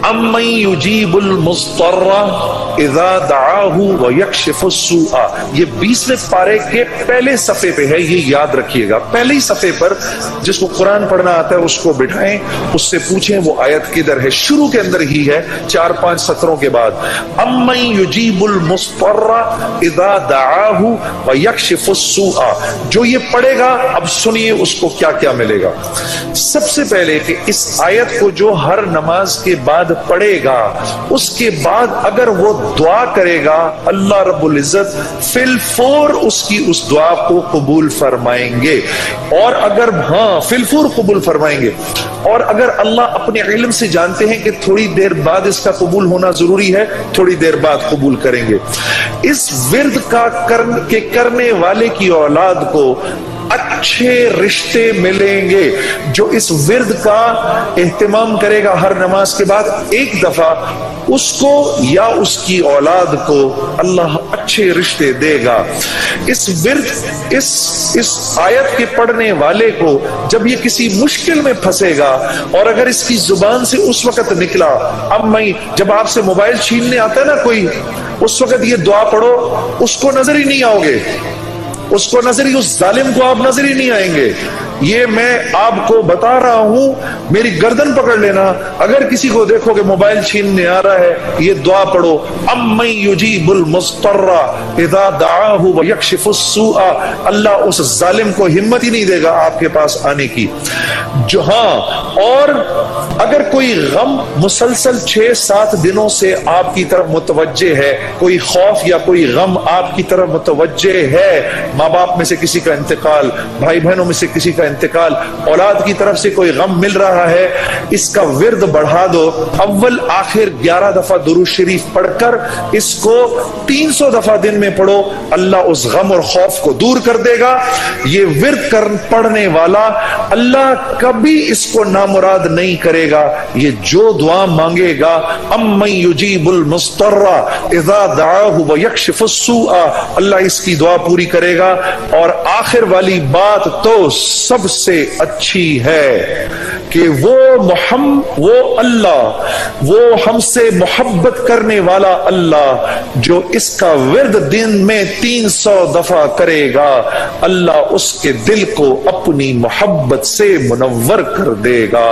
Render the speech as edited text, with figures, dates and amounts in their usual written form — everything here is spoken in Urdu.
امن یجیب المضطر اذا دعاہ ویکشف السوء، یہ 20ویں پارے کے پہلے صفحے پہ ہے، یہ یاد رکھیے گا۔ پہلے ہی صفحے پر جس کو قرآن پڑھنا آتا ہے اس کو بٹھائیں، اس سے پوچھیں وہ آیت کدھر ہے، شروع کے اندر ہی ہے 4-5 سطروں کے بعد۔ امن یجیب المضطر اذا دعاہ ویکشف السوء، جو یہ پڑھے گا اب سنیے اس کو کیا کیا ملے گا۔ سب سے پہلے کہ اس آیت کو جو ہر نماز کے بعد پڑھے گا، اس کے بعد اگر وہ دعا کرے گا اللہ رب العزت فی الفور اس کی اس دعا کو قبول فرمائیں گے، اور اگر فی الفور قبول فرمائیں گے، اور اگر اللہ اپنے علم سے جانتے ہیں کہ تھوڑی دیر بعد اس کا قبول ہونا ضروری ہے، تھوڑی دیر بعد قبول کریں گے۔ اس ورد کا کرنے والے کی اولاد کو اچھے رشتے ملیں گے۔ جو اس ورد کا اہتمام کرے گا ہر نماز کے بعد ایک دفعہ، اس کو یا اس کی اولاد کو اللہ اچھے رشتے دے گا۔ اس ورد اس آیت کے پڑھنے والے کو جب یہ کسی مشکل میں پھنسے گا، اور اگر اس کی زبان سے اس وقت نکلا، اب میں جب آپ سے موبائل چھیننے آتا ہے نا کوئی، اس وقت یہ دعا پڑھو، اس کو نظر ہی نہیں آؤ گے، اس کو نظر ہی، اس ظالم کو آپ نظر ہی نہیں آئیں گے۔ یہ میں آپ کو بتا رہا ہوں، میری گردن پکڑ لینا، اگر کسی کو دیکھو کہ موبائل چھیننے آ رہا ہے، یہ دعا پڑھو، امن یجیب المضطر اذا دعاہ ویکشف السوء، اللہ اس ظالم کو ہمت ہی نہیں دے گا آپ کے پاس آنے کی۔ جو اور اگر کوئی غم مسلسل 6-7 دنوں سے آپ کی طرف متوجہ ہے، کوئی خوف یا کوئی غم آپ کی طرف متوجہ ہے، ماں باپ میں سے کسی کا انتقال، بھائی بہنوں میں سے کسی کا انتقال، اولاد کی طرف سے کوئی غم مل رہا ہے، اس کا ورد بڑھا دو، اول آخر 11 دفعہ درود شریف پڑھ کر اس کو 300 دفعہ دن میں پڑھو، اللہ اس غم اور خوف کو دور کر دے گا۔ یہ ورد پڑھنے والا اللہ کبھی اس کو نامراد نہیں کرے گا، یہ جو دعا مانگے گا، امن یجیب المضطر اذا دعاہ ویکشف السوء، اللہ اس کی دعا پوری کرے گا۔ اور آخر والی بات تو سب سے اچھی ہے کہ وہ اللہ، وہ ہم سے محبت کرنے والا اللہ، جو اس کا ورد دن میں 300 دفعہ کرے گا، اللہ اس کے دل کو اپنی محبت سے منور کر دے گا۔